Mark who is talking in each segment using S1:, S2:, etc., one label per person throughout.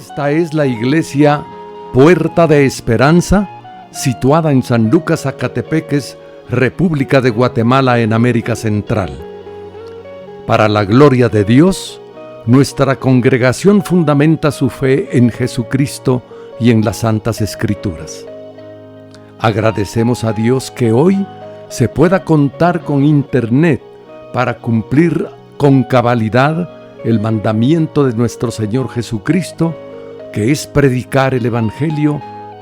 S1: Esta es la iglesia Puerta de Esperanza, situada en San Lucas, Zacatepeques, República de Guatemala, en América Central. Para la gloria de Dios, nuestra congregación fundamenta su fe en Jesucristo y en las Santas Escrituras. Agradecemos a Dios que hoy se pueda contar con Internet para cumplir con cabalidad el mandamiento de nuestro Señor Jesucristo, que es predicar el Evangelio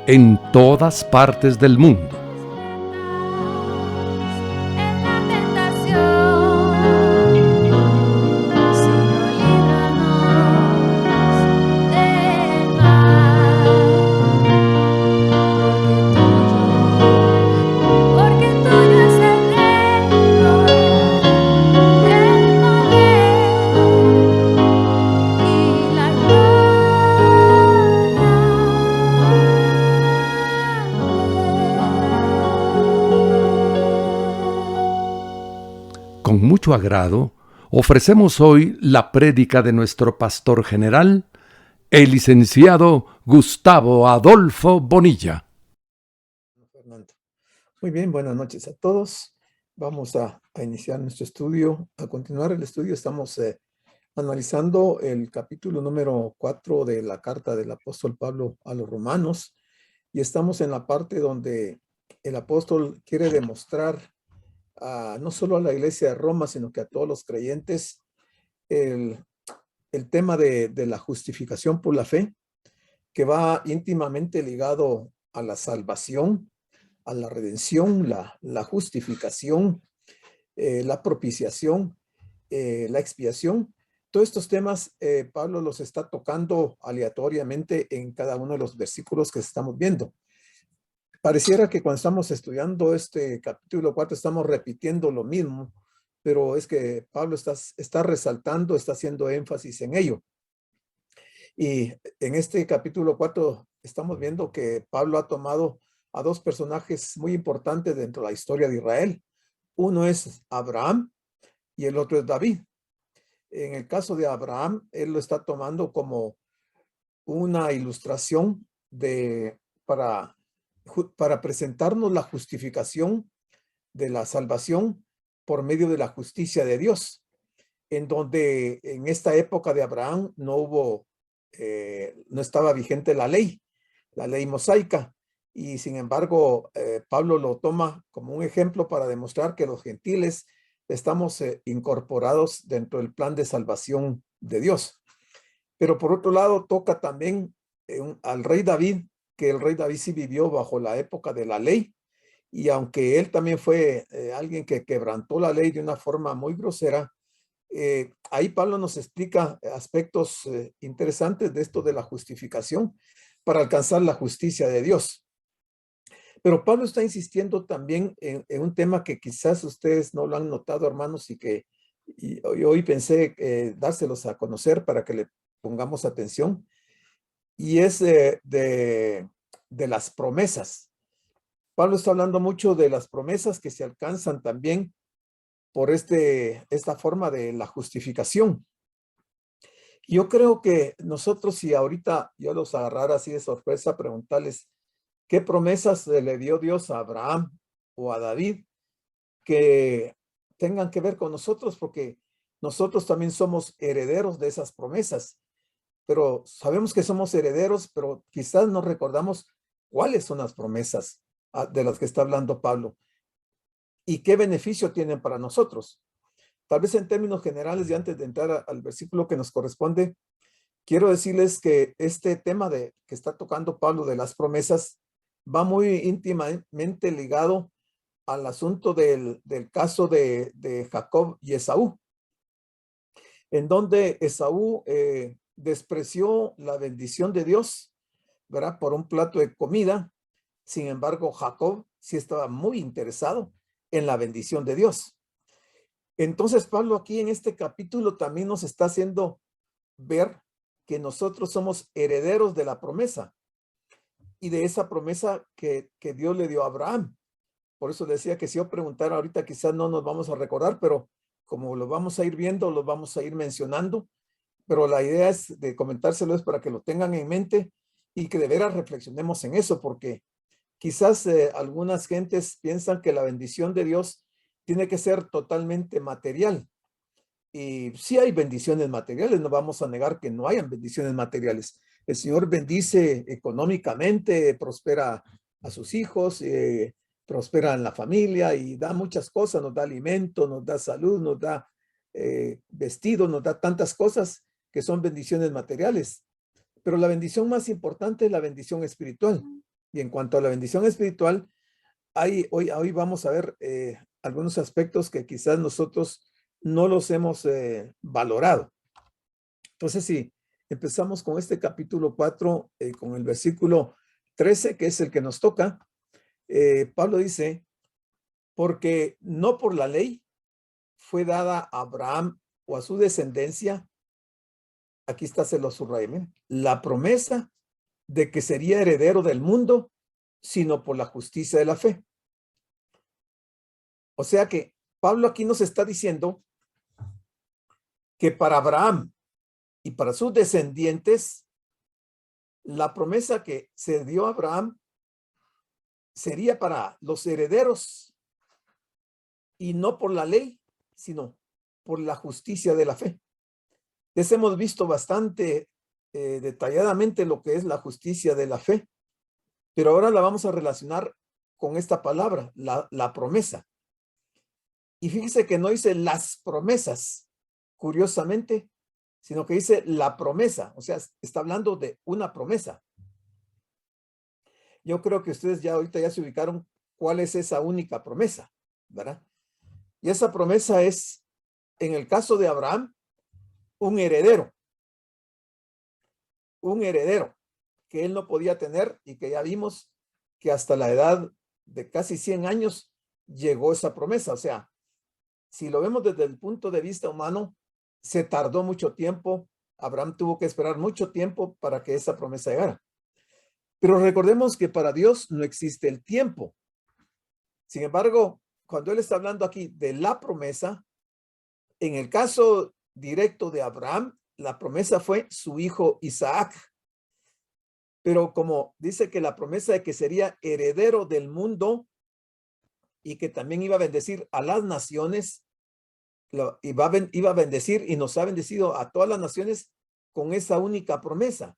S1: en todas partes del mundo. Con mucho agrado, ofrecemos hoy la prédica de nuestro pastor general, el licenciado Gustavo Adolfo Bonilla.
S2: Fernando. Muy bien, buenas noches a todos. Vamos a iniciar nuestro estudio. A continuar el estudio estamos analizando el capítulo número 4 de la carta del apóstol Pablo a los romanos, y estamos en la parte donde el apóstol quiere demostrar no solo a la iglesia de Roma, sino que a todos los creyentes el tema de la justificación por la fe, que va íntimamente ligado a la salvación, a la redención, la justificación, la propiciación, la expiación. Todos estos temas Pablo los está tocando aleatoriamente en cada uno de los versículos que estamos viendo. Pareciera que cuando estamos estudiando este capítulo 4 estamos repitiendo lo mismo, pero es que Pablo está resaltando, está haciendo énfasis en ello. Y en este capítulo 4 estamos viendo que Pablo ha tomado a dos personajes muy importantes dentro de la historia de Israel. Uno es Abraham y el otro es David. En el caso de Abraham, él lo está tomando como una ilustración para presentarnos la justificación de la salvación por medio de la justicia de Dios, en donde en esta época de Abraham no estaba vigente la ley mosaica, y sin embargo Pablo lo toma como un ejemplo para demostrar que los gentiles estamos incorporados dentro del plan de salvación de Dios. Pero por otro lado toca también al rey David, que el rey David sí vivió bajo la época de la ley, y aunque él también fue alguien que quebrantó la ley de una forma muy grosera, ahí Pablo nos explica aspectos interesantes de esto de la justificación para alcanzar la justicia de Dios. Pero Pablo está insistiendo también en un tema que quizás ustedes no lo han notado, hermanos, y hoy pensé dárselos a conocer para que le pongamos atención, y es de las promesas. Pablo está hablando mucho de las promesas que se alcanzan también por esta forma de la justificación. Yo creo que nosotros, si ahorita yo los agarrara así de sorpresa, preguntarles qué promesas le dio Dios a Abraham o a David que tengan que ver con nosotros, porque nosotros también somos herederos de esas promesas. Pero sabemos que somos herederos, pero quizás no recordamos cuáles son las promesas de las que está hablando Pablo y qué beneficio tienen para nosotros. Tal vez en términos generales, y antes de entrar al versículo que nos corresponde, quiero decirles que este tema que está tocando Pablo de las promesas va muy íntimamente ligado al asunto del caso de Jacob y Esaú, en donde Esaú despreció la bendición de Dios, ¿verdad?, por un plato de comida. Sin embargo, Jacob sí estaba muy interesado en la bendición de Dios. Entonces, Pablo aquí en este capítulo también nos está haciendo ver que nosotros somos herederos de la promesa y de esa promesa que Dios le dio a Abraham. Por eso decía que si yo preguntara ahorita quizás no nos vamos a recordar, pero como lo vamos a ir viendo, lo vamos a ir mencionando, pero la idea es de comentárselo es para que lo tengan en mente y que de veras reflexionemos en eso, porque quizás algunas gentes piensan que la bendición de Dios tiene que ser totalmente material. Y sí hay bendiciones materiales, no vamos a negar que no hayan bendiciones materiales. El Señor bendice económicamente, prospera a sus hijos, prospera en la familia y da muchas cosas, nos da alimento, nos da salud, nos da vestido, nos da tantas cosas que son bendiciones materiales. Pero la bendición más importante es la bendición espiritual. Y en cuanto a la bendición espiritual, hoy vamos a ver algunos aspectos que quizás nosotros no los hemos valorado. Entonces, si empezamos con este capítulo 4, con el versículo 13, que es el que nos toca, Pablo dice, porque no por la ley fue dada a Abraham o a su descendencia, aquí está, se lo subrayé, la promesa de que sería heredero del mundo, sino por la justicia de la fe. O sea que Pablo aquí nos está diciendo que para Abraham y para sus descendientes, la promesa que se dio a Abraham sería para los herederos y no por la ley, sino por la justicia de la fe. Les hemos visto bastante detalladamente lo que es la justicia de la fe, pero ahora la vamos a relacionar con esta palabra, la promesa. Y fíjese que no dice las promesas, curiosamente, sino que dice la promesa, o sea, está hablando de una promesa. Yo creo que ustedes ya ahorita ya se ubicaron cuál es esa única promesa, ¿verdad? Y esa promesa es, en el caso de Abraham, un heredero que él no podía tener y que ya vimos que hasta la edad de casi 100 años llegó esa promesa. O sea, si lo vemos desde el punto de vista humano, se tardó mucho tiempo. Abraham tuvo que esperar mucho tiempo para que esa promesa llegara. Pero recordemos que para Dios no existe el tiempo. Sin embargo, cuando él está hablando aquí de la promesa, en el caso directo de Abraham, la promesa fue su hijo Isaac. Pero como dice que la promesa de que sería heredero del mundo y que también iba a bendecir a las naciones, iba a bendecir y nos ha bendecido a todas las naciones con esa única promesa.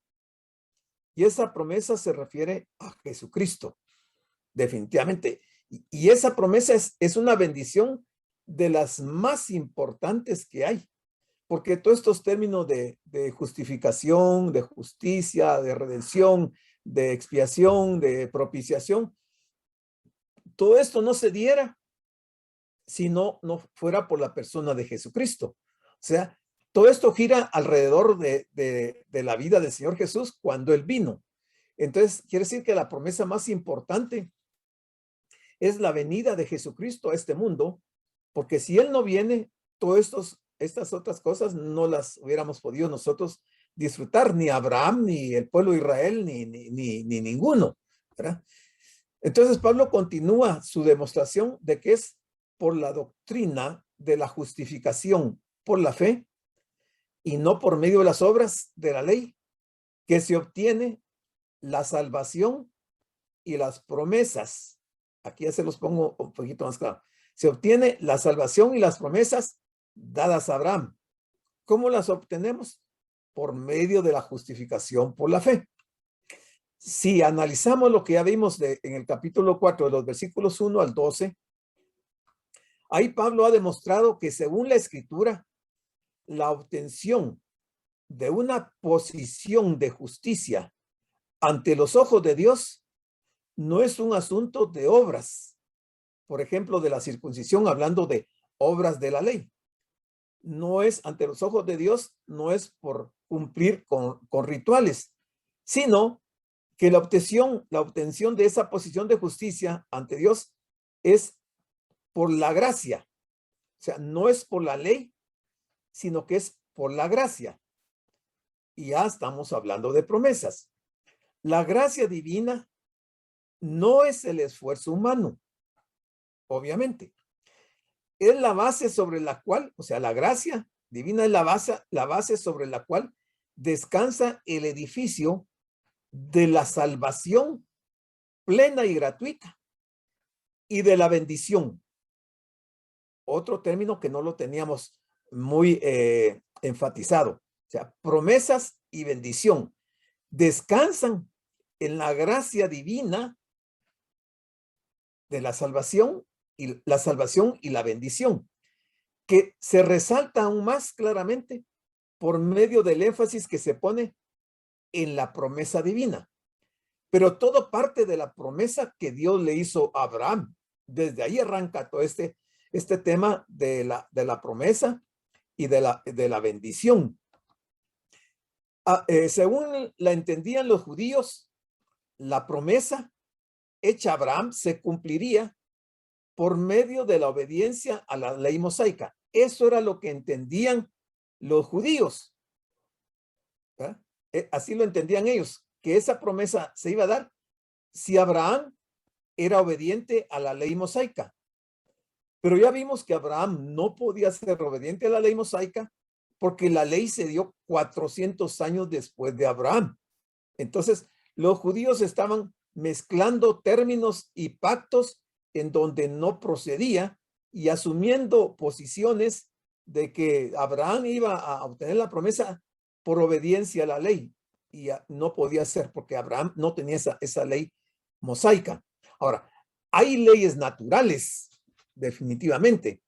S2: Y esa promesa se refiere a Jesucristo, definitivamente. Y esa promesa es una bendición de las más importantes que hay, porque todos estos términos de justificación, de justicia, de redención, de expiación, de propiciación, todo esto no se diera si no fuera por la persona de Jesucristo. O sea, todo esto gira alrededor de la vida del Señor Jesús cuando Él vino. Entonces, quiere decir que la promesa más importante es la venida de Jesucristo a este mundo, porque si Él no viene, todas estas otras cosas no las hubiéramos podido nosotros disfrutar, ni Abraham, ni el pueblo de Israel, ni ninguno, ¿verdad? Entonces Pablo continúa su demostración de que es por la doctrina de la justificación por la fe y no por medio de las obras de la ley que se obtiene la salvación y las promesas. Aquí ya se los pongo un poquito más claro. Se obtiene la salvación y las promesas dadas a Abraham. ¿Cómo las obtenemos? Por medio de la justificación por la fe. Si analizamos lo que ya vimos en el capítulo 4, de los versículos 1 al 12, ahí Pablo ha demostrado que según la Escritura, la obtención de una posición de justicia ante los ojos de Dios no es un asunto de obras. Por ejemplo, de la circuncisión, hablando de obras de la ley. No es ante los ojos de Dios, no es por cumplir con rituales, sino que la obtención de esa posición de justicia ante Dios es por la gracia. O sea, no es por la ley, sino que es por la gracia. Y ya estamos hablando de promesas. La gracia divina no es el esfuerzo humano, obviamente. Es la base sobre la cual, o sea, la gracia divina es la base sobre la cual descansa el edificio de la salvación plena y gratuita y de la bendición. Otro término que no lo teníamos muy enfatizado. O sea, promesas y bendición descansan en la gracia divina de la salvación y la bendición, que se resalta aún más claramente por medio del énfasis que se pone en la promesa divina. Pero todo parte de la promesa que Dios le hizo a Abraham. Desde ahí arranca todo este tema de la promesa y de la bendición. Según la entendían los judíos, la promesa hecha a Abraham se cumpliría por medio de la obediencia a la ley mosaica. Eso era lo que entendían los judíos. Así lo entendían ellos, que esa promesa se iba a dar si Abraham era obediente a la ley mosaica. Pero ya vimos que Abraham no podía ser obediente a la ley mosaica porque la ley se dio 400 años después de Abraham. Entonces, los judíos estaban mezclando términos y pactos en donde no procedía y asumiendo posiciones de que Abraham iba a obtener la promesa por obediencia a la ley, y no podía ser porque Abraham no tenía esa ley mosaica. Ahora, hay leyes naturales, definitivamente.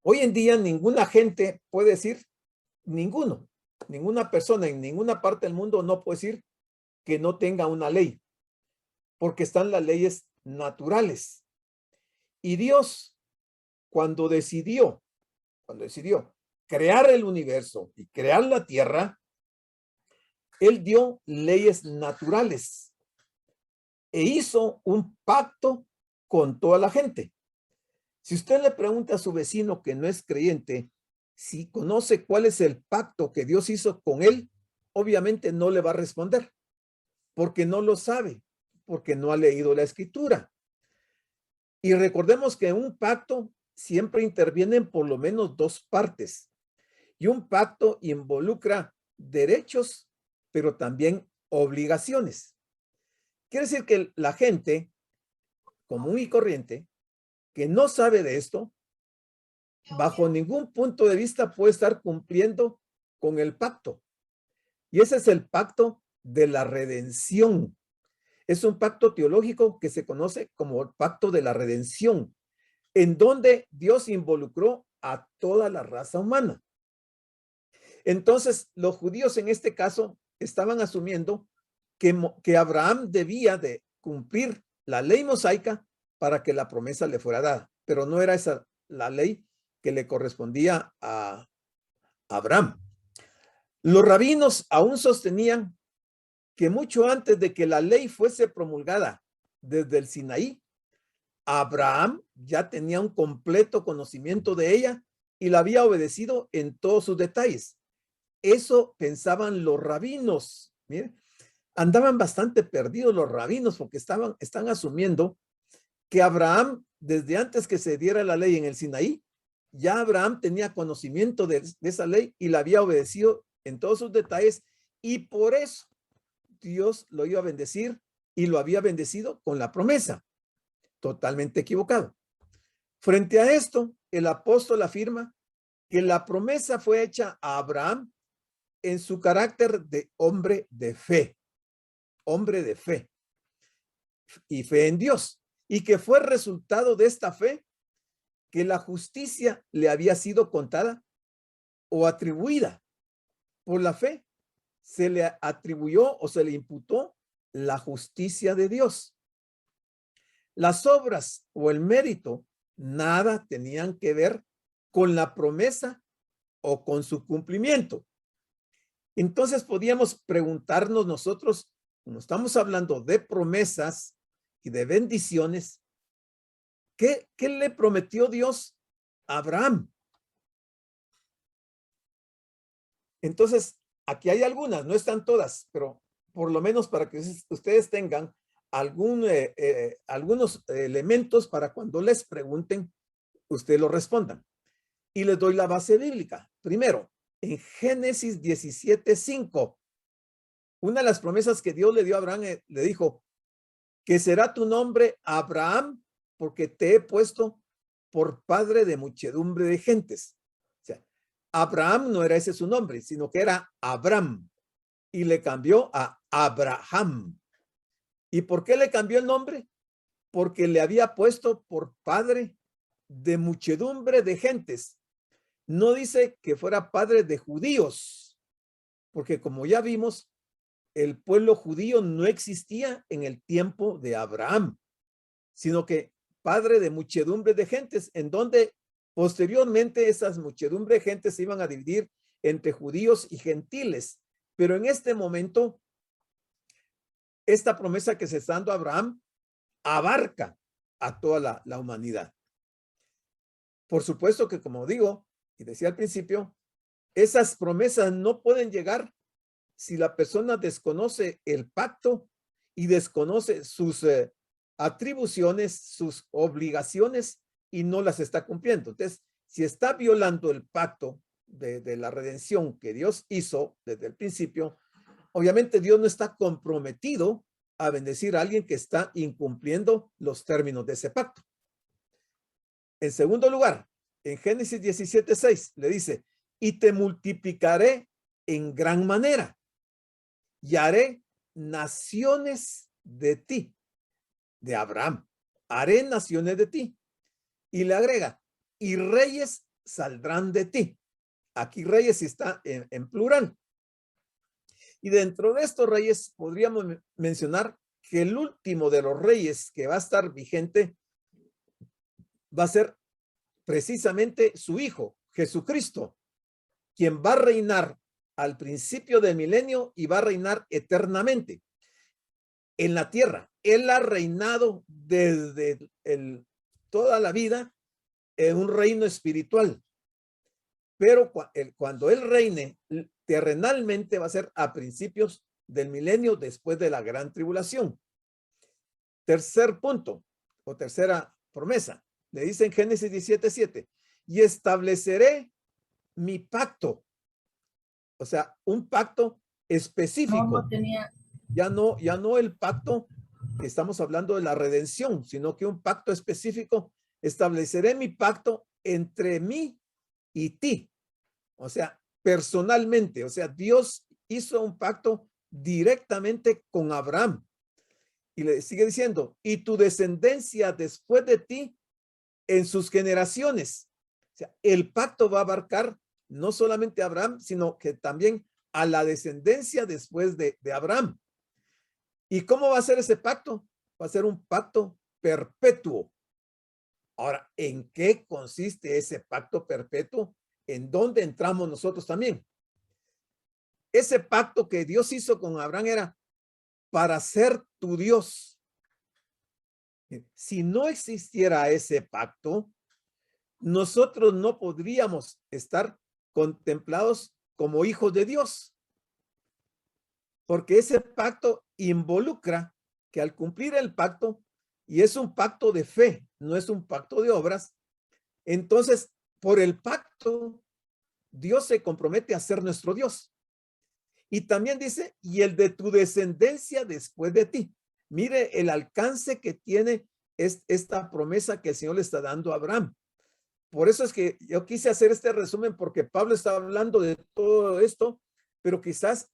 S2: Hoy en día ninguna gente puede decir, ninguna persona en ninguna parte del mundo no puede decir que no tenga una ley, porque están las leyes naturales. Y Dios, cuando decidió crear el universo y crear la tierra, Él dio leyes naturales e hizo un pacto con toda la gente. Si usted le pregunta a su vecino que no es creyente si conoce cuál es el pacto que Dios hizo con él, obviamente no le va a responder, porque no lo sabe, porque no ha leído la escritura. Y recordemos que en un pacto siempre intervienen por lo menos dos partes. Y un pacto involucra derechos, pero también obligaciones. Quiere decir que la gente común y corriente que no sabe de esto, bajo ningún punto de vista puede estar cumpliendo con el pacto. Y ese es el pacto de la redención. Es un pacto teológico que se conoce como el pacto de la redención, en donde Dios involucró a toda la raza humana. Entonces, los judíos en este caso estaban asumiendo que Abraham debía de cumplir la ley mosaica para que la promesa le fuera dada, pero no era esa la ley que le correspondía a Abraham. Los rabinos aún sostenían que mucho antes de que la ley fuese promulgada desde el Sinaí, Abraham ya tenía un completo conocimiento de ella y la había obedecido en todos sus detalles. Eso pensaban los rabinos. Miren, andaban bastante perdidos los rabinos porque están asumiendo que Abraham, desde antes que se diera la ley en el Sinaí, ya Abraham tenía conocimiento de esa ley y la había obedecido en todos sus detalles, y por eso Dios lo iba a bendecir y lo había bendecido con la promesa. Totalmente equivocado. Frente a esto, el apóstol afirma que la promesa fue hecha a Abraham en su carácter de hombre de fe y fe en Dios, y que fue resultado de esta fe que la justicia le había sido contada o atribuida. Por la fe se le atribuyó o se le imputó la justicia de Dios. Las obras o el mérito nada tenían que ver con la promesa o con su cumplimiento. Entonces podíamos preguntarnos nosotros, como estamos hablando de promesas y de bendiciones, ¿qué le prometió Dios a Abraham? Entonces, aquí hay algunas, no están todas, pero por lo menos para que ustedes tengan algunos elementos para cuando les pregunten, ustedes lo respondan. Y les doy la base bíblica. Primero, en Génesis 17:5. Una de las promesas que Dios le dio a Abraham, le dijo que será tu nombre Abraham, porque te he puesto por padre de muchedumbre de gentes. O sea, Abraham no era ese su nombre, sino que era Abram, y le cambió a Abraham. ¿Y por qué le cambió el nombre? Porque le había puesto por padre de muchedumbre de gentes. No dice que fuera padre de judíos, porque como ya vimos, el pueblo judío no existía en el tiempo de Abraham, sino que padre de muchedumbre de gentes, en donde posteriormente esas muchedumbre de gentes se iban a dividir entre judíos y gentiles. Pero en este momento, esta promesa que se está dando a Abraham abarca a toda la humanidad. Por supuesto que, como digo, y decía al principio, esas promesas no pueden llegar si la persona desconoce el pacto y desconoce sus atribuciones, sus obligaciones y no las está cumpliendo. Entonces, si está violando el pacto de la redención que Dios hizo desde el principio, obviamente Dios no está comprometido a bendecir a alguien que está incumpliendo los términos de ese pacto. En segundo lugar, en Génesis 17:6 le dice, y te multiplicaré en gran manera y haré naciones de ti, de Abraham. Haré naciones de ti. Y le agrega, y reyes saldrán de ti. Aquí reyes está en plural. Y dentro de estos reyes podríamos mencionar que el último de los reyes que va a estar vigente va a ser precisamente su hijo, Jesucristo, quien va a reinar al principio del milenio y va a reinar eternamente en la tierra. Él ha reinado desde toda la vida en un reino espiritual, pero cuando él reine terrenalmente va a ser a principios del milenio después de la gran tribulación. Tercer punto o tercera promesa, le dice en Génesis 17:7, y estableceré mi pacto, o sea, un pacto específico.
S3: No tenía.
S2: Ya no el pacto que estamos hablando de la redención, sino que un pacto específico. Estableceré mi pacto entre mí y ti. O sea, personalmente, o sea, Dios hizo un pacto directamente con Abraham. Y le sigue diciendo, y tu descendencia después de ti en sus generaciones. O sea, el pacto va a abarcar no solamente a Abraham, sino que también a la descendencia después de Abraham. ¿Y cómo va a ser ese pacto? Va a ser un pacto perpetuo. Ahora, ¿en qué consiste ese pacto perpetuo? ¿En dónde entramos nosotros también? Ese pacto que Dios hizo con Abraham era para ser tu Dios. Si no existiera ese pacto, nosotros no podríamos estar contemplados como hijos de Dios. Porque ese pacto involucra que al cumplir el pacto, y es un pacto de fe, no es un pacto de obras, entonces por el pacto Dios se compromete a ser nuestro Dios. Y también dice, y el de tu descendencia después de ti. Mire el alcance que tiene esta promesa que el Señor le está dando a Abraham. Por eso es que yo quise hacer este resumen, porque Pablo estaba hablando de todo esto, pero quizás,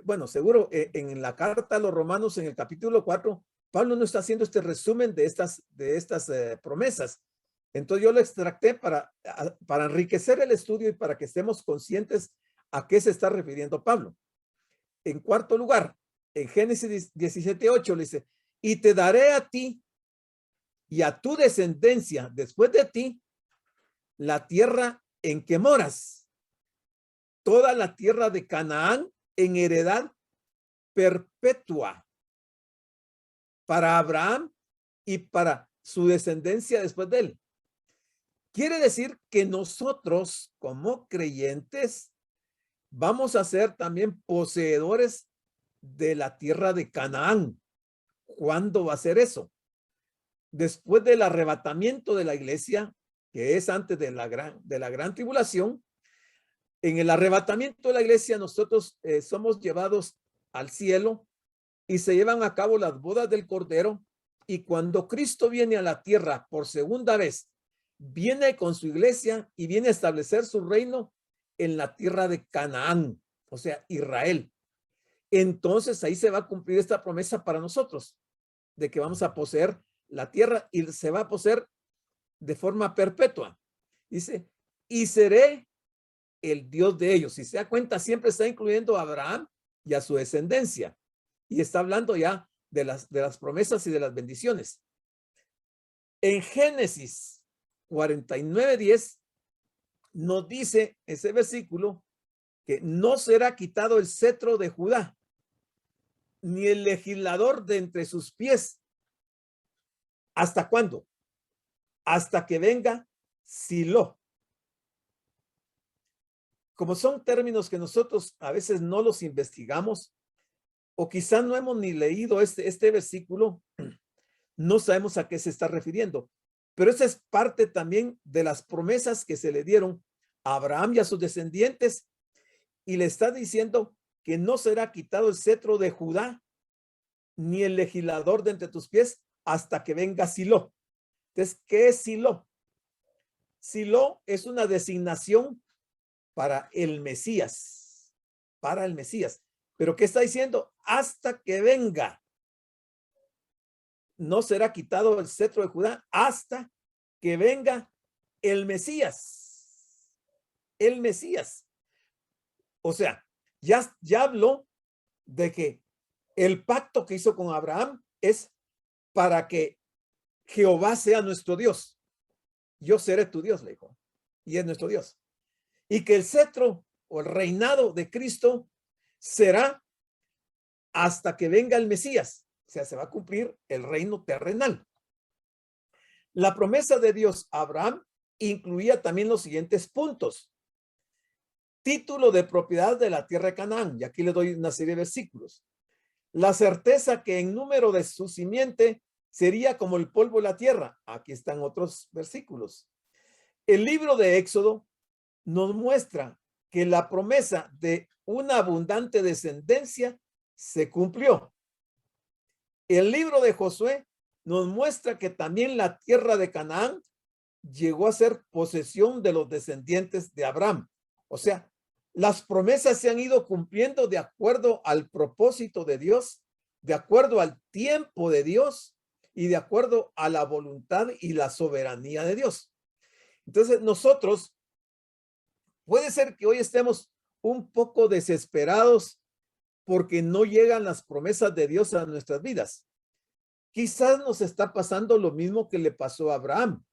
S2: bueno, seguro en la carta a los Romanos, en el capítulo 4, Pablo no está haciendo este resumen de estas promesas. Entonces yo lo extracté para enriquecer el estudio y para que estemos conscientes a qué se está refiriendo Pablo. En cuarto lugar, en Génesis 17:8 le dice, y te daré a ti y a tu descendencia después de ti la tierra en que moras, toda la tierra de Canaán en heredad perpetua para Abraham y para su descendencia después de él. Quiere decir que nosotros como creyentes vamos a ser también poseedores de la tierra de Canaán. ¿Cuándo va a ser eso? Después del arrebatamiento de la iglesia, que es antes de la gran tribulación, En el arrebatamiento de la iglesia, nosotros somos llevados al cielo y se llevan a cabo las bodas del Cordero. Y cuando Cristo viene a la tierra por segunda vez, viene con su iglesia y viene a establecer su reino en la tierra de Canaán, o sea, Israel. Entonces ahí se va a cumplir esta promesa para nosotros, de que vamos a poseer la tierra y se va a poseer de forma perpetua. Dice, y seré el Dios de ellos. Si se da cuenta, siempre está incluyendo a Abraham y a su descendencia. Y está hablando ya de las promesas y de las bendiciones. En Génesis 49:10 nos dice ese versículo que no será quitado el cetro de Judá, ni el legislador de entre sus pies. ¿Hasta cuándo? Hasta que venga Silo. Como son términos que nosotros a veces no los investigamos, o quizás no hemos ni leído este versículo, no sabemos a qué se está refiriendo. Pero esa es parte también de las promesas que se le dieron a Abraham y a sus descendientes, y le está diciendo que no será quitado el cetro de Judá, ni el legislador de entre tus pies, hasta que venga Silo. Entonces, ¿qué es Silo? Silo es una designación para el Mesías, para el Mesías. Pero ¿qué está diciendo? Hasta que venga. No será quitado el cetro de Judá hasta que venga el Mesías. El Mesías. O sea, ya habló de que el pacto que hizo con Abraham es para que Jehová sea nuestro Dios. Yo seré tu Dios, le dijo. Y es nuestro Dios. Y que el cetro o el reinado de Cristo será hasta que venga el Mesías. O sea, se va a cumplir el reino terrenal. La promesa de Dios a Abraham incluía también los siguientes puntos. Título de propiedad de la tierra de Canaán. Y aquí le doy una serie de versículos. La certeza que en número de su simiente sería como el polvo de la tierra. Aquí están otros versículos. El libro de Éxodo nos muestra que la promesa de una abundante descendencia se cumplió. El libro de Josué nos muestra que también la tierra de Canaán llegó a ser posesión de los descendientes de Abraham. O sea, las promesas se han ido cumpliendo de acuerdo al propósito de Dios, de acuerdo al tiempo de Dios y de acuerdo a la voluntad y la soberanía de Dios. Entonces nosotros, puede ser que hoy estemos un poco desesperados porque no llegan las promesas de Dios a nuestras vidas. Quizás nos está pasando lo mismo que le pasó a Abraham.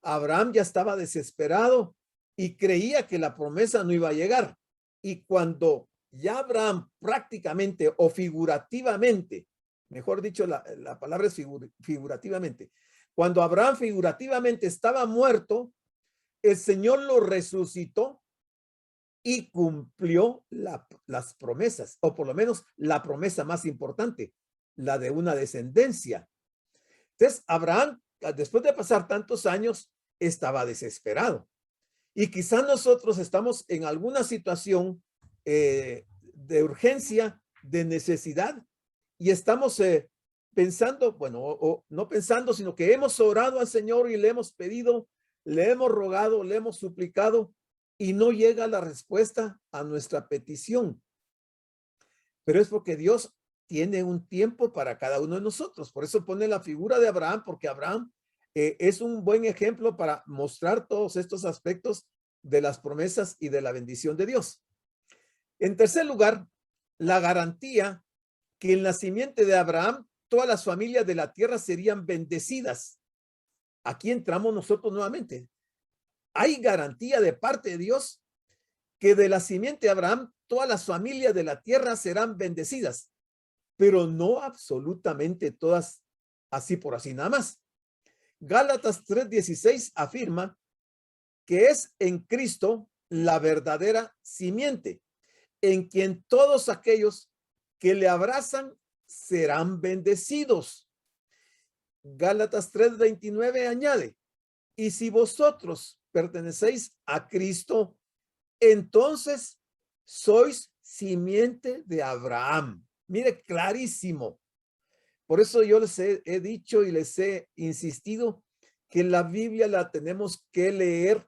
S2: Abraham ya estaba desesperado y creía que la promesa no iba a llegar. Y cuando ya Abraham prácticamente o figurativamente, mejor dicho, la palabra es figurativamente, cuando Abraham figurativamente estaba muerto, el Señor lo resucitó y cumplió las promesas, o por lo menos la promesa más importante, la de una descendencia. Entonces, Abraham, después de pasar tantos años, estaba desesperado. Y quizás nosotros estamos en alguna situación de urgencia, de necesidad, y estamos pensando, bueno, o no pensando, sino que hemos orado al Señor y le hemos pedido, le hemos rogado, le hemos suplicado, y no llega la respuesta a nuestra petición. Pero es porque Dios tiene un tiempo para cada uno de nosotros. Por eso pone la figura de Abraham, porque Abraham es un buen ejemplo para mostrar todos estos aspectos de las promesas y de la bendición de Dios. En tercer lugar, la garantía que en la simiente de Abraham todas las familias de la tierra serían bendecidas. Aquí entramos nosotros nuevamente. Hay garantía de parte de Dios que de la simiente de Abraham todas las familias de la tierra serán bendecidas, pero no absolutamente todas así por así nada más. Gálatas 3:16 afirma que es en Cristo la verdadera simiente, en quien todos aquellos que le abrazan serán bendecidos. Gálatas 3:29 añade, y si vosotros pertenecéis a Cristo, entonces sois simiente de Abraham. Mire, clarísimo. Por eso yo les he dicho y les he insistido que la Biblia la tenemos que leer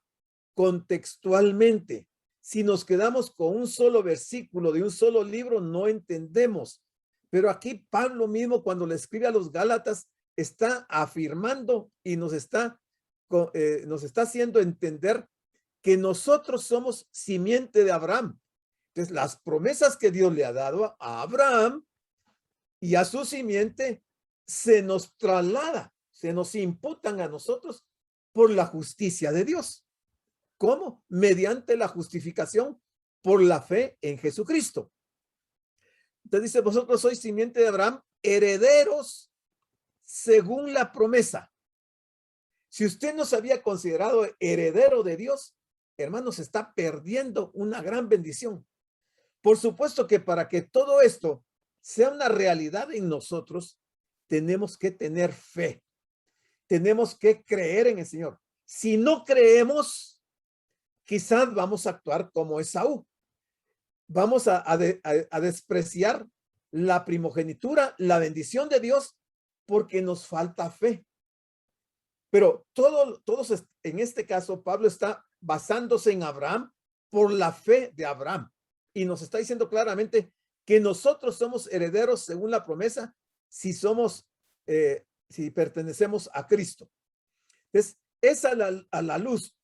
S2: contextualmente. Si nos quedamos con un solo versículo de un solo libro, no entendemos. Pero aquí Pablo mismo, cuando le escribe a los Gálatas, está afirmando y nos está haciendo entender que nosotros somos simiente de Abraham. Entonces, las promesas que Dios le ha dado a Abraham y a su simiente se nos traslada, se nos imputan a nosotros por la justicia de Dios. ¿Cómo? Mediante la justificación por la fe en Jesucristo. Entonces dice, vosotros sois simiente de Abraham, herederos según la promesa. Si usted no se había considerado heredero de Dios, hermanos, está perdiendo una gran bendición. Por supuesto que para que todo esto sea una realidad en nosotros, tenemos que tener fe. Tenemos que creer en el Señor. Si no creemos, quizás vamos a actuar como Esaú. Vamos a despreciar la primogenitura, la bendición de Dios, porque nos falta fe. Pero todos en este caso, Pablo está basándose en Abraham por la fe de Abraham. Y nos está diciendo claramente que nosotros somos herederos según la promesa si si pertenecemos a Cristo. Entonces, es a la luz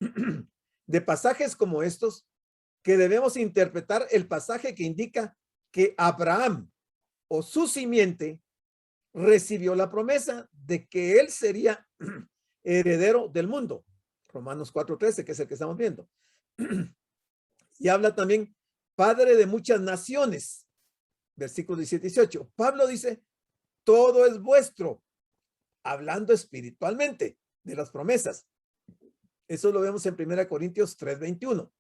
S2: de pasajes como estos que debemos interpretar el pasaje que indica que Abraham o su simiente recibió la promesa de que él sería heredero del mundo. Romanos 4:13, que es el que estamos viendo. Y habla también padre de muchas naciones. Versículos 17 y 18. Pablo dice, todo es vuestro, hablando espiritualmente de las promesas. Eso lo vemos en 1 Corintios 3:21.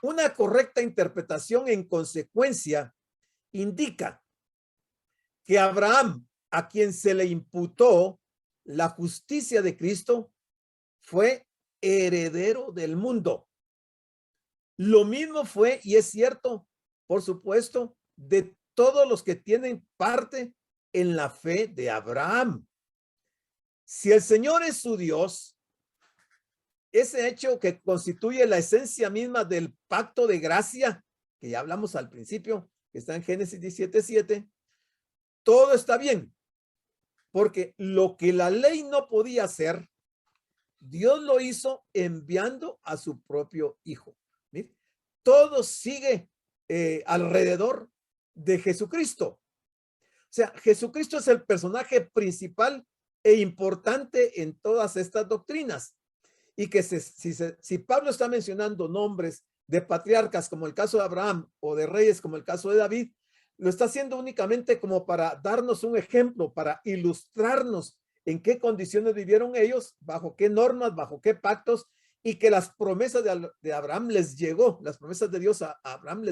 S2: Una correcta interpretación en consecuencia indica que Abraham, a quien se le imputó la justicia de Cristo, fue heredero del mundo. Lo mismo fue, y es cierto, por supuesto, de todos los que tienen parte en la fe de Abraham. Si el Señor es su Dios, ese hecho que constituye la esencia misma del pacto de gracia, que ya hablamos al principio, que está en Génesis 17:7, todo está bien, porque lo que la ley no podía hacer, Dios lo hizo enviando a su propio Hijo. ¿Sí? Todo sigue alrededor de Jesucristo. O sea, Jesucristo es el personaje principal e importante en todas estas doctrinas. Y que si Pablo está mencionando nombres de patriarcas como el caso de Abraham o de reyes como el caso de David, lo está haciendo únicamente como para darnos un ejemplo, para ilustrarnos en qué condiciones vivieron ellos, bajo qué normas, bajo qué pactos, y que las promesas de Abraham les llegó, las promesas de Dios a Abraham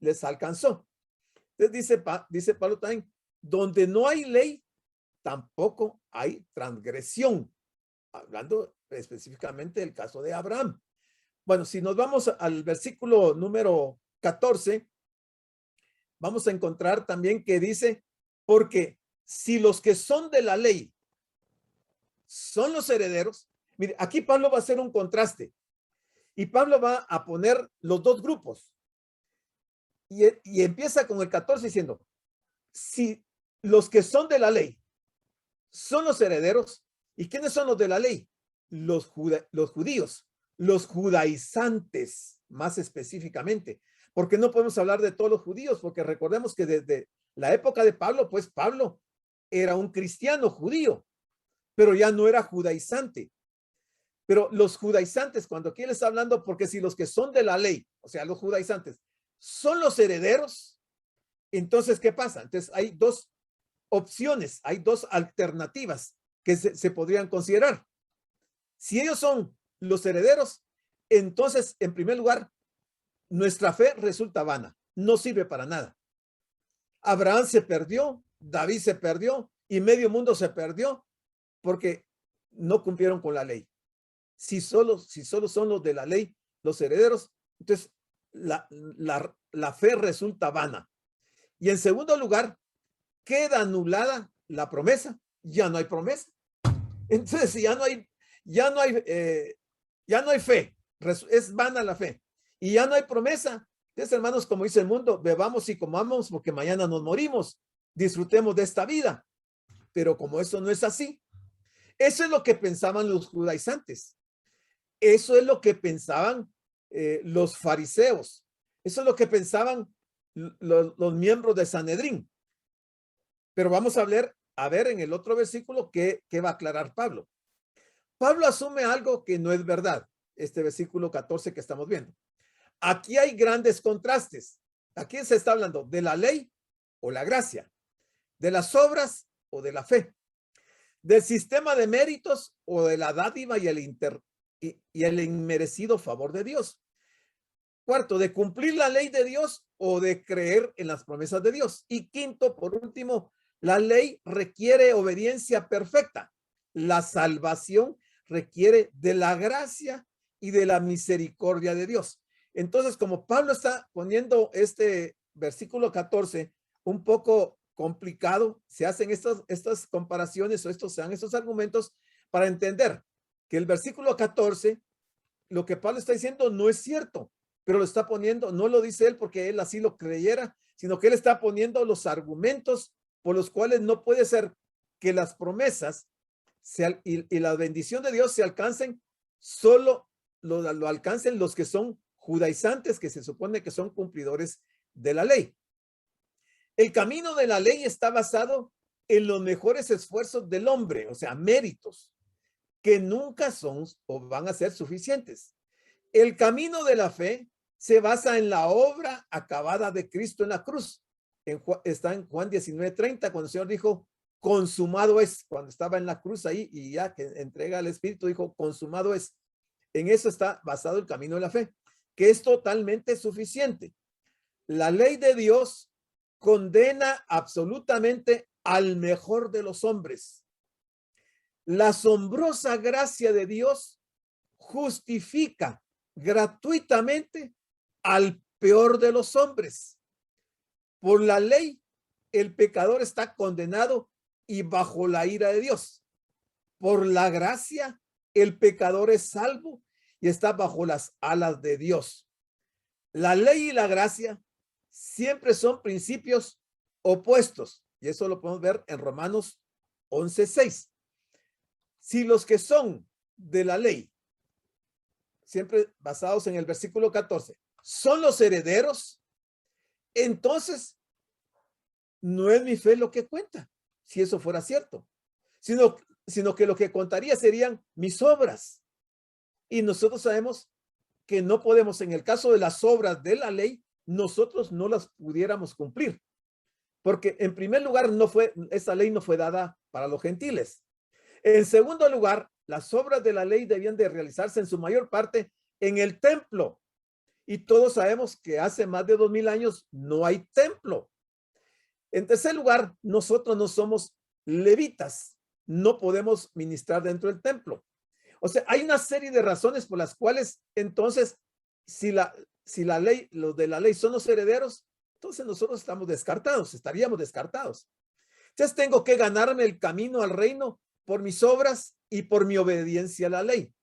S2: les alcanzó. Entonces dice Pablo también, donde no hay ley, tampoco hay transgresión, hablando específicamente del caso de Abraham. Bueno, si nos vamos al versículo número 14, vamos a encontrar también que dice, porque si los que son de la ley son los herederos, mire, aquí Pablo va a hacer un contraste y Pablo va a poner los dos grupos y empieza con el 14 diciendo, si los que son de la ley son los herederos, ¿y quiénes son los de la ley? Los judíos, los judaizantes, más específicamente, porque no podemos hablar de todos los judíos, porque recordemos que desde la época de Pablo, pues Pablo era un cristiano judío, pero ya no era judaizante. Pero los judaizantes, cuando aquí él está hablando, porque si los que son de la ley, o sea, los judaizantes, son los herederos, entonces, ¿qué pasa? Entonces, hay dos opciones, hay dos alternativas que se podrían considerar. Si ellos son los herederos, entonces, en primer lugar, nuestra fe resulta vana, no sirve para nada. Abraham se perdió, David se perdió y medio mundo se perdió porque no cumplieron con la ley. Si solo son los de la ley, los herederos, Entonces, la fe resulta vana. Y en segundo lugar, queda anulada la promesa. Ya no hay promesa. Entonces, si ya no hay fe, es vana la fe. Y ya no hay promesa. Entonces, hermanos, como dice el mundo, bebamos y comamos porque mañana nos morimos. Disfrutemos de esta vida. Pero como eso no es así, eso es lo que pensaban los judaizantes. Eso es lo que pensaban los fariseos. Eso es lo que pensaban los miembros de Sanedrín. Pero vamos a ver en el otro versículo que va a aclarar Pablo. Pablo asume algo que no es verdad. Este versículo 14 que estamos viendo. Aquí hay grandes contrastes. Aquí se está hablando de la ley o la gracia, de las obras o de la fe, del sistema de méritos o de la dádiva y el inmerecido favor de Dios. Cuarto, de cumplir la ley de Dios o de creer en las promesas de Dios. Y quinto, por último, la ley requiere obediencia perfecta. La salvación requiere de la gracia y de la misericordia de Dios. Entonces, como Pablo está poniendo este versículo 14 un poco complicado, se hacen estas comparaciones o se dan estos argumentos para entender que el versículo 14, lo que Pablo está diciendo no es cierto, pero lo está poniendo, no lo dice él porque él así lo creyera, sino que él está poniendo los argumentos por los cuales no puede ser que las promesas y la bendición de Dios se alcancen, solo lo alcancen los que son judaizantes, que se supone que son cumplidores de la ley. El camino de la ley está basado en los mejores esfuerzos del hombre, o sea, méritos, que nunca son o van a ser suficientes. El camino de la fe se basa en la obra acabada de Cristo en la cruz. Está en Juan 19:30, cuando el Señor dijo, consumado es, cuando estaba en la cruz ahí y ya que entrega al Espíritu, dijo, consumado es. En eso está basado el camino de la fe, que es totalmente suficiente. La ley de Dios condena absolutamente al mejor de los hombres. La asombrosa gracia de Dios justifica gratuitamente al peor de los hombres. Por la ley, el pecador está condenado y bajo la ira de Dios. Por la gracia, el pecador es salvo y está bajo las alas de Dios. La ley y la gracia siempre son principios opuestos, y eso lo podemos ver en Romanos 11:6. Si los que son de la ley, siempre basados en el versículo 14, son los herederos, entonces no es mi fe lo que cuenta, si eso fuera cierto, sino que lo que contaría serían mis obras. Y nosotros sabemos que no podemos, en el caso de las obras de la ley, nosotros no las pudiéramos cumplir. Porque en primer lugar, esa ley no fue dada para los gentiles. En segundo lugar, las obras de la ley debían de realizarse en su mayor parte en el templo. Y todos sabemos que hace más de 2000 años no hay templo. En tercer lugar, nosotros no somos levitas. No podemos ministrar dentro del templo. O sea, hay una serie de razones por las cuales, entonces, si la ley, los de la ley son los herederos, entonces nosotros estaríamos descartados. Entonces tengo que ganarme el camino al reino por mis obras y por mi obediencia a la ley.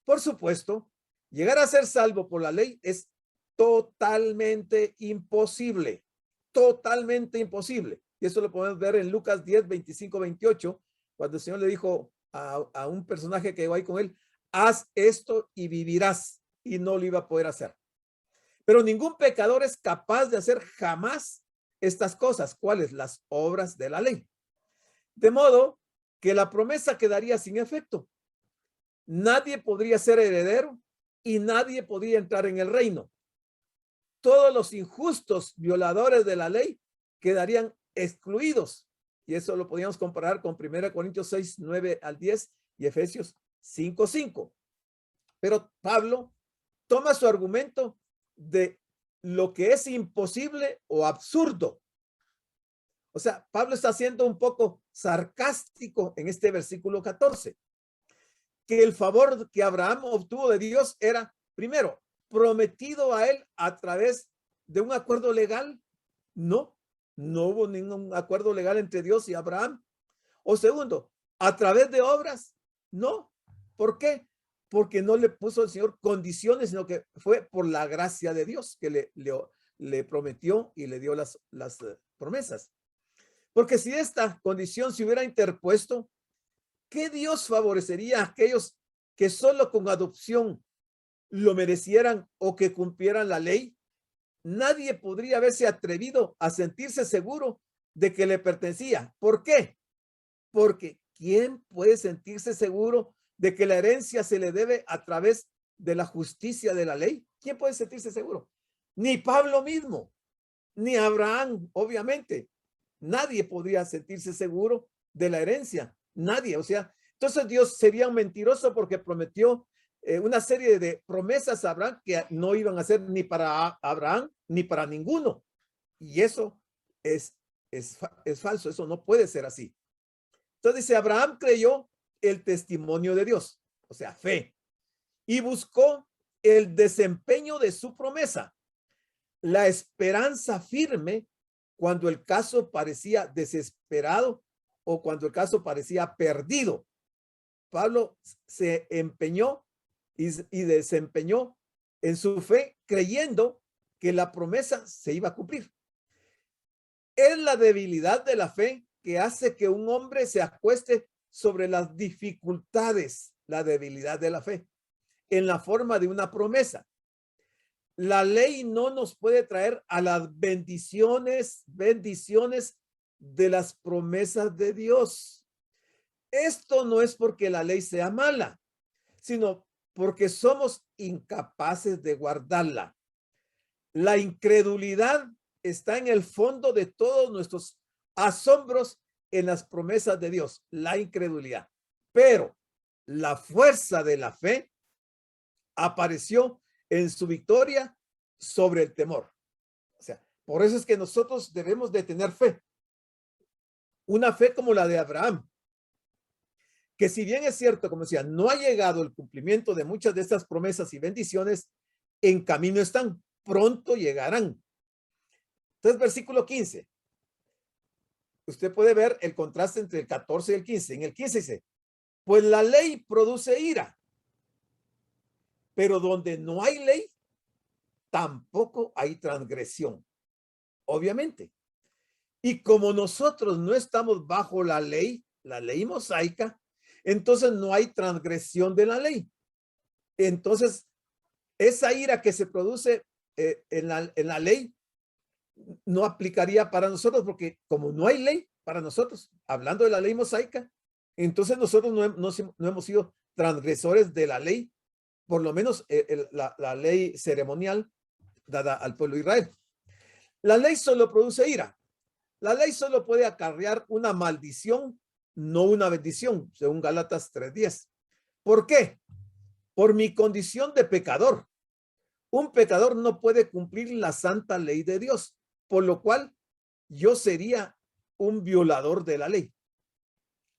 S2: Por supuesto, llegar a ser salvo por la ley es totalmente imposible, totalmente imposible. Y eso lo podemos ver en Lucas 10, 25, 28, cuando el Señor le dijo a un personaje que iba ahí con él, haz esto y vivirás, y no lo iba a poder hacer. Pero ningún pecador es capaz de hacer jamás estas cosas. ¿Cuáles? Las obras de la ley. De modo que la promesa quedaría sin efecto. Nadie podría ser heredero y nadie podría entrar en el reino. Todos los injustos violadores de la ley quedarían excluidos. Y eso lo podíamos comparar con 1 Corintios 6, 9 al 10 y Efesios 5, 5. Pero Pablo toma su argumento de lo que es imposible o absurdo. O sea, Pablo está siendo un poco sarcástico en este versículo 14, que el favor que Abraham obtuvo de Dios era, primero, prometido a él a través de un acuerdo legal? No, no hubo ningún acuerdo legal entre Dios y Abraham. O segundo, a través de obras, no. ¿Por qué? Porque no le puso el Señor condiciones, sino que fue por la gracia de Dios que le prometió y le dio las promesas. Porque si esta condición se hubiera interpuesto, ¿qué Dios favorecería a aquellos que solo con adopción lo merecieran o que cumplieran la ley? Nadie podría haberse atrevido a sentirse seguro de que le pertenecía. ¿Por qué? Porque ¿quién puede sentirse seguro de que la herencia se le debe a través de la justicia de la ley? ¿Quién puede sentirse seguro? Ni Pablo mismo, ni Abraham, obviamente. Nadie podría sentirse seguro de la herencia. Nadie. O sea, entonces Dios sería un mentiroso porque prometió una serie de promesas a Abraham que no iban a ser ni para Abraham ni para ninguno. Y eso es falso. Eso no puede ser así. Entonces dice, Abraham creyó el testimonio de Dios, o sea, fe, y buscó el desempeño de su promesa, la esperanza firme cuando el caso parecía desesperado o cuando el caso parecía perdido. Pablo se empeñó y desempeñó en su fe creyendo que la promesa se iba a cumplir. Es la debilidad de la fe que hace que un hombre se acueste sobre las dificultades, la debilidad de la fe, en la forma de una promesa. La ley no nos puede traer a las bendiciones de las promesas de Dios. Esto no es porque la ley sea mala, sino porque somos incapaces de guardarla. La incredulidad está en el fondo de todos nuestros asombros en las promesas de Dios, la incredulidad. Pero la fuerza de la fe apareció en su victoria sobre el temor. O sea, por eso es que nosotros debemos de tener fe. Una fe como la de Abraham, que si bien es cierto, como decía, no ha llegado el cumplimiento de muchas de estas promesas y bendiciones, en camino están, pronto llegarán. Entonces, versículo 15. Usted puede ver el contraste entre el 14 y el 15. En el 15 dice, pues la ley produce ira, pero donde no hay ley, tampoco hay transgresión, obviamente. Y como nosotros no estamos bajo la ley mosaica, entonces no hay transgresión de la ley. Entonces, esa ira que se produce en la ley no aplicaría para nosotros, porque como no hay ley para nosotros, hablando de la ley mosaica, entonces nosotros no hemos sido transgresores de la ley, por lo menos la ley ceremonial dada al pueblo de Israel. La ley solo produce ira. La ley solo puede acarrear una maldición, no una bendición, según Gálatas 3:10. ¿Por qué? Por mi condición de pecador. Un pecador no puede cumplir la santa ley de Dios, por lo cual yo sería un violador de la ley.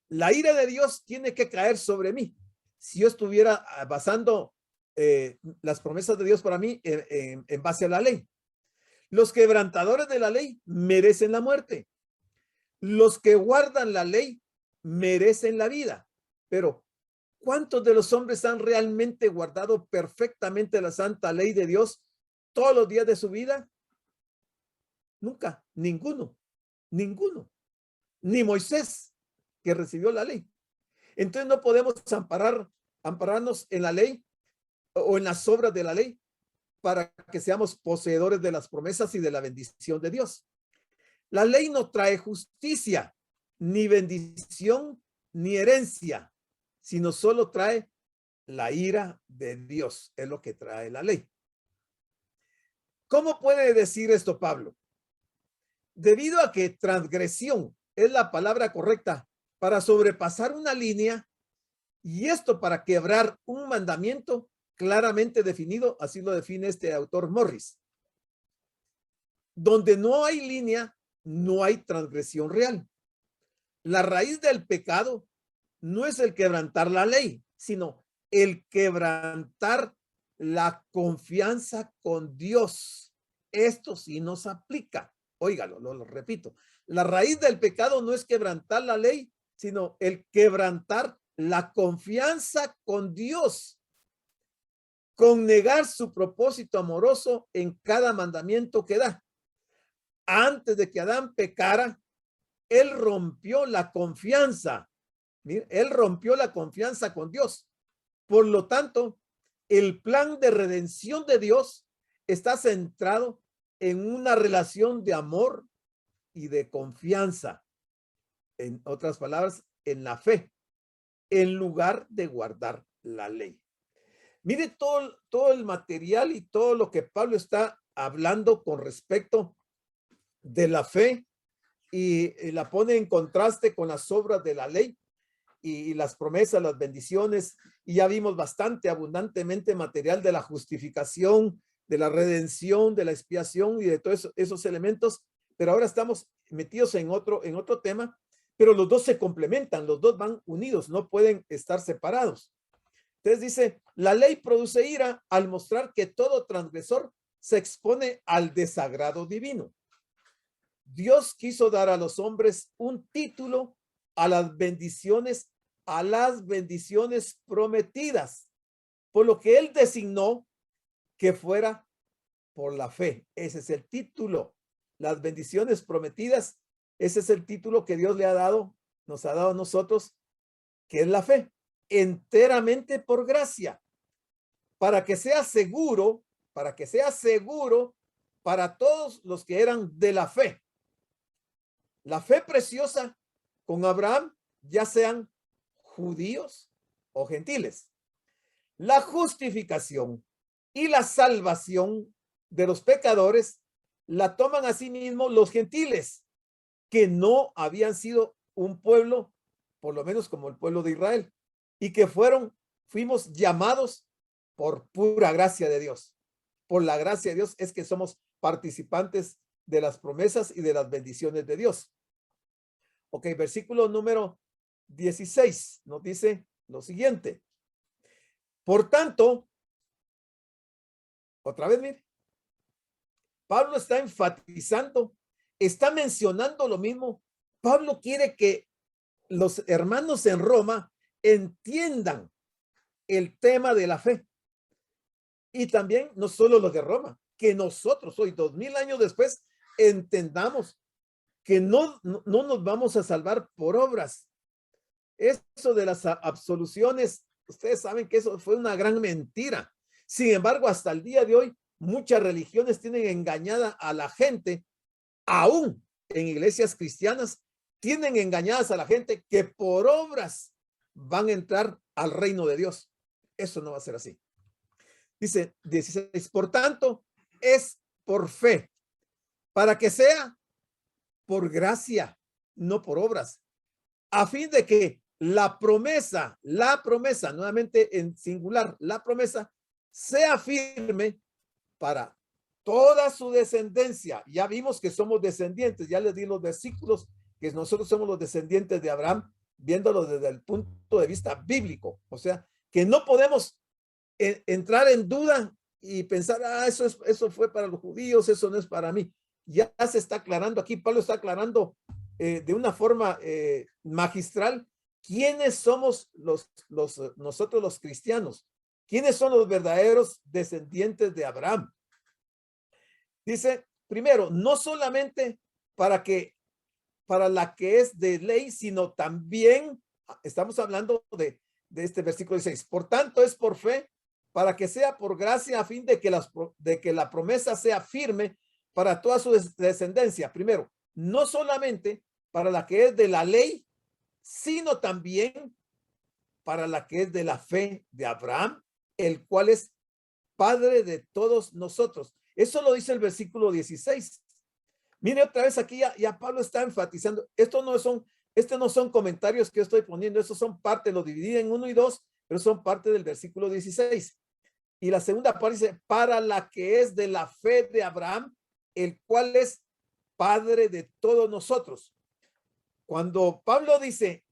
S2: La ira de Dios tiene que caer sobre mí. Si yo estuviera basando las promesas de Dios para mí en base a la ley. Los quebrantadores de la ley merecen la muerte. Los que guardan la ley merecen la vida. Pero, ¿cuántos de los hombres han realmente guardado perfectamente la santa ley de Dios todos los días de su vida? Nunca, ninguno. Ni Moisés, que recibió la ley. Entonces no podemos ampararnos en la ley o en las obras de la ley para que seamos poseedores de las promesas y de la bendición de Dios. La ley no trae justicia, ni bendición, ni herencia, sino solo trae la ira de Dios. Es lo que trae la ley. ¿Cómo puede decir esto Pablo? Debido a que transgresión es la palabra correcta para sobrepasar una línea, y esto para quebrar un mandamiento claramente definido, así lo define este autor Morris. Donde no hay línea, no hay transgresión real. La raíz del pecado no es el quebrantar la ley, sino el quebrantar la confianza con Dios. Esto sí nos aplica. Óigalo, lo repito. La raíz del pecado no es quebrantar la ley, sino el quebrantar la confianza con Dios, con negar su propósito amoroso en cada mandamiento que da. Antes de que Adán pecara, él rompió la confianza. Mire, él rompió la confianza con Dios. Por lo tanto, el plan de redención de Dios está centrado en una relación de amor y de confianza. En otras palabras, en la fe, en lugar de guardar la ley. Mire todo el material y todo lo que Pablo está hablando con respecto de la fe y la pone en contraste con las obras de la ley y las promesas, las bendiciones, y ya vimos bastante abundantemente material de la justificación, de la redención, de la expiación y de todos esos elementos, pero ahora estamos metidos en otro tema, pero los dos se complementan, los dos van unidos, no pueden estar separados. Entonces dice, la ley produce ira al mostrar que todo transgresor se expone al desagrado divino. Dios quiso dar a los hombres un título a las bendiciones prometidas, por lo que él designó que fuera por la fe. Ese es el título, las bendiciones prometidas. Ese es el título que Dios le ha dado, nos ha dado a nosotros, que es la fe, enteramente por gracia, para que sea seguro para todos los que eran de la fe. La fe preciosa con Abraham, ya sean judíos o gentiles. La justificación y la salvación de los pecadores la toman a sí mismos los gentiles, que no habían sido un pueblo, por lo menos como el pueblo de Israel, y que fuimos llamados por pura gracia de Dios. Por la gracia de Dios es que somos participantes de las promesas y de las bendiciones de Dios. Ok, versículo número 16 nos dice lo siguiente. Por tanto, otra vez, mire, Pablo está enfatizando, está mencionando lo mismo. Pablo quiere que los hermanos en Roma entiendan el tema de la fe. Y también no solo los de Roma, que nosotros hoy, 2000 años después, entendamos que no nos vamos a salvar por obras. Eso de las absoluciones, ustedes saben que eso fue una gran mentira. Sin embargo, hasta el día de hoy, muchas religiones tienen engañada a la gente, aún en iglesias cristianas, tienen engañadas a la gente que por obras van a entrar al reino de Dios. Eso no va a ser así. Dice 16, por tanto, es por fe, para que sea por gracia, no por obras, a fin de que la promesa, nuevamente en singular, la promesa sea firme para toda su descendencia. Ya vimos que somos descendientes, ya les di los versículos, que nosotros somos los descendientes de Abraham, viéndolo desde el punto de vista bíblico. O sea, que no podemos entrar en duda y pensar, eso fue para los judíos, eso no es para mí. Ya se está aclarando aquí, Pablo está aclarando de una forma magistral quiénes somos nosotros los cristianos, quiénes son los verdaderos descendientes de Abraham. Dice, primero, no solamente para la que es de ley, sino también, estamos hablando de este versículo 16, por tanto es por fe, para que sea por gracia, a fin de que la promesa sea firme para toda su descendencia. Primero, no solamente para la que es de la ley, sino también para la que es de la fe de Abraham, el cual es padre de todos nosotros. Eso lo dice el versículo 16. Mire otra vez aquí, ya Pablo está enfatizando, estos no son comentarios que yo estoy poniendo, estos son parte, lo dividí en 1 y 2, pero son parte del versículo 16. Y la segunda parte dice, para la que es de la fe de Abraham, el cual es padre de todos nosotros. Cuando Pablo dice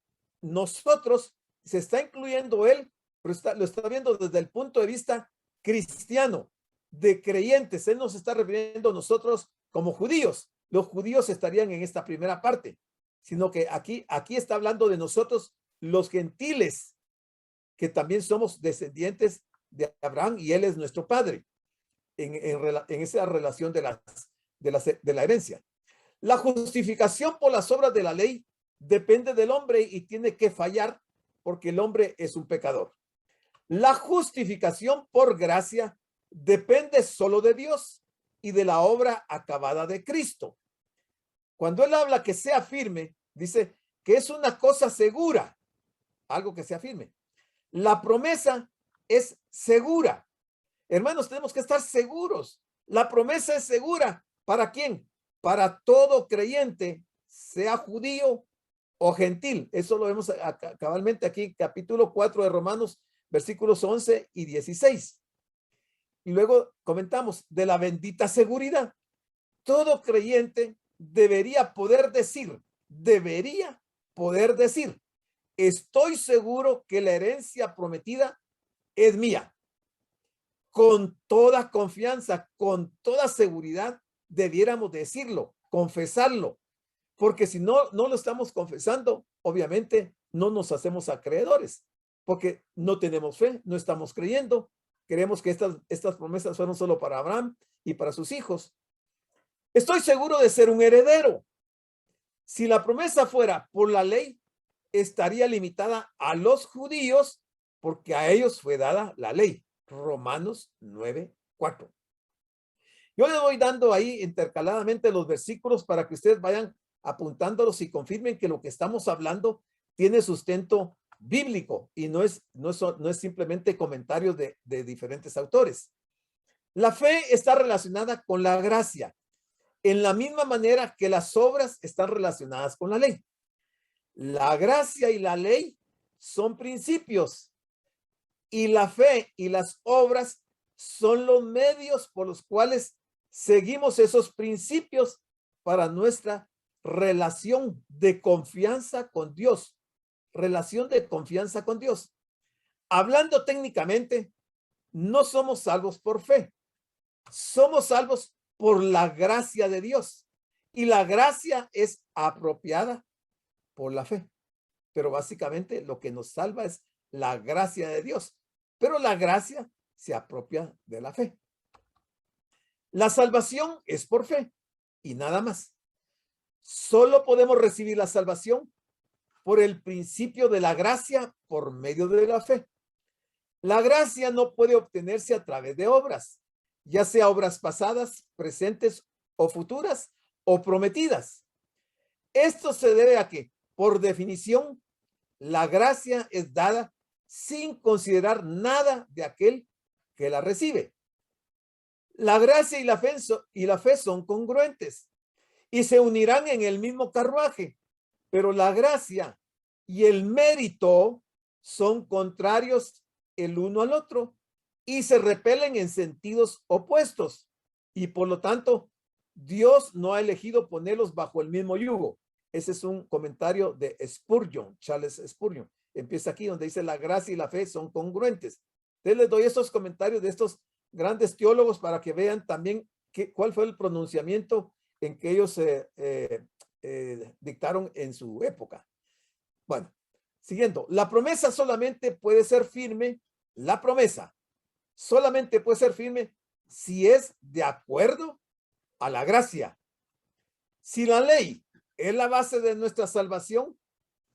S2: nosotros, se está incluyendo él, pero lo está viendo desde el punto de vista cristiano, de creyentes. Él nos está refiriendo a nosotros como judíos. Los judíos estarían en esta primera parte, sino que aquí está hablando de nosotros, los gentiles, que también somos descendientes de Abraham y él es nuestro padre en esa relación de la herencia. La justificación por las obras de la ley depende del hombre y tiene que fallar porque el hombre es un pecador. La justificación por gracia depende solo de Dios y de la obra acabada de Cristo. Cuando él habla que sea firme, dice que es una cosa segura, algo que sea firme. La promesa es segura. Hermanos, tenemos que estar seguros. La promesa es segura. ¿Para quién? Para todo creyente, sea judío o gentil. Eso lo vemos cabalmente aquí, capítulo 4 de Romanos, versículos 11 y 16. Y luego comentamos de la bendita seguridad. Todo creyente debería poder decir, estoy seguro que la herencia prometida es mía. Con toda confianza, con toda seguridad, debiéramos decirlo, confesarlo, porque si no lo estamos confesando, obviamente no nos hacemos acreedores, porque no tenemos fe, no estamos creyendo, creemos que estas promesas fueron solo para Abraham y para sus hijos. Estoy seguro de ser un heredero. Si la promesa fuera por la ley, estaría limitada a los judíos, porque a ellos fue dada la ley. Romanos 9:4. Yo le voy dando ahí intercaladamente los versículos para que ustedes vayan apuntándolos y confirmen que lo que estamos hablando tiene sustento bíblico y no es simplemente comentarios de diferentes autores. La fe está relacionada con la gracia, en la misma manera que las obras están relacionadas con la ley. La gracia y la ley son principios y la fe y las obras son los medios por los cuales seguimos esos principios para nuestra relación de confianza con Dios. Relación de confianza con Dios. Hablando técnicamente, no somos salvos por fe. Somos salvos por la gracia de Dios. Y la gracia es apropiada por la fe. Pero básicamente lo que nos salva es la gracia de Dios. Pero la gracia se apropia de la fe. La salvación es por fe y nada más. Solo podemos recibir la salvación por el principio de la gracia por medio de la fe. La gracia no puede obtenerse a través de obras, ya sea obras pasadas, presentes o futuras o prometidas. Esto se debe a que, por definición, la gracia es dada sin considerar nada de aquel que la recibe. La gracia y la fe son congruentes y se unirán en el mismo carruaje, pero la gracia y el mérito son contrarios el uno al otro y se repelen en sentidos opuestos y por lo tanto Dios no ha elegido ponerlos bajo el mismo yugo. Ese es un comentario de Spurgeon, Charles Spurgeon. Empieza aquí donde dice la gracia y la fe son congruentes. Entonces les doy estos comentarios de estos grandes teólogos para que vean también cuál fue el pronunciamiento en que ellos dictaron en su época. Bueno, siguiendo, la promesa solamente puede ser firme, la promesa solamente puede ser firme si es de acuerdo a la gracia. Si la ley es la base de nuestra salvación,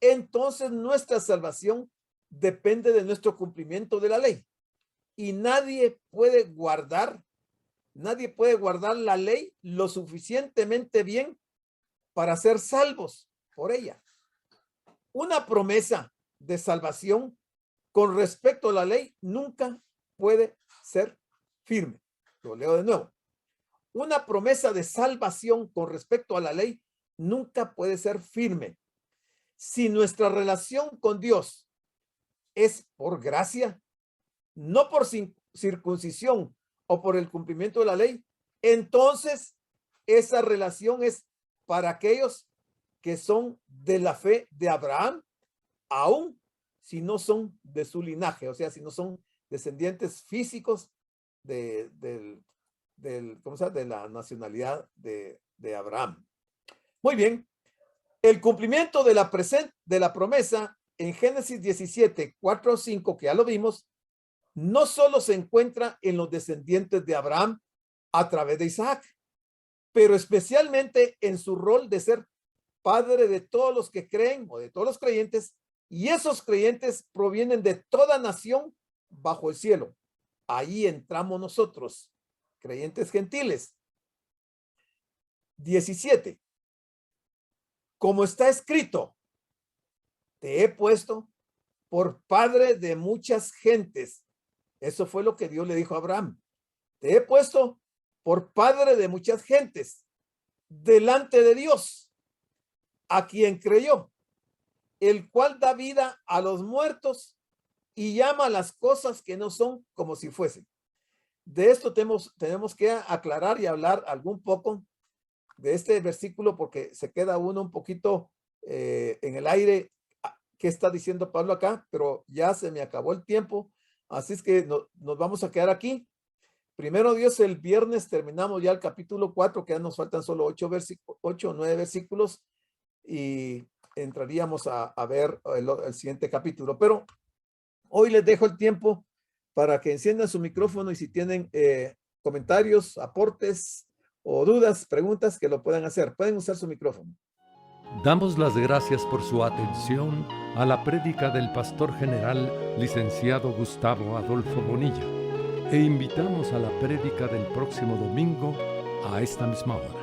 S2: entonces nuestra salvación depende de nuestro cumplimiento de la ley. Y nadie puede guardar la ley lo suficientemente bien para ser salvos por ella. Una promesa de salvación con respecto a la ley nunca puede ser firme. Lo leo de nuevo. Una promesa de salvación con respecto a la ley nunca puede ser firme. Si nuestra relación con Dios es por gracia, no por circuncisión o por el cumplimiento de la ley, entonces esa relación es para aquellos que son de la fe de Abraham, aun si no son de su linaje, o sea, si no son descendientes físicos ¿cómo se llama? De la nacionalidad de Abraham. Muy bien. El cumplimiento de la promesa en Génesis 17, 4 a 5, que ya lo vimos, no solo se encuentra en los descendientes de Abraham a través de Isaac, pero especialmente en su rol de ser padre de todos los que creen o de todos los creyentes, y esos creyentes provienen de toda nación bajo el cielo. Ahí entramos nosotros, creyentes gentiles. 17. Como está escrito, te he puesto por padre de muchas gentes. Eso fue lo que Dios le dijo a Abraham. Te he puesto por padre de muchas gentes delante de Dios, a quien creyó, el cual da vida a los muertos y llama a las cosas que no son como si fuesen. De esto tenemos que aclarar y hablar algún poco de este versículo, porque se queda uno un poquito en el aire. ¿Qué está diciendo Pablo acá? Pero ya se me acabó el tiempo, así es que nos vamos a quedar aquí. Primero Dios, el viernes terminamos ya el capítulo 4, que ya nos faltan solo 8 o 9 versículos, y entraríamos a ver el siguiente capítulo. Pero hoy les dejo el tiempo para que enciendan su micrófono, y si tienen comentarios, aportes o dudas, preguntas, que lo puedan hacer. Pueden usar su micrófono.
S1: Damos las gracias por su atención a la prédica del pastor general, licenciado Gustavo Adolfo Bonilla, e invitamos a la prédica del próximo domingo a esta misma hora.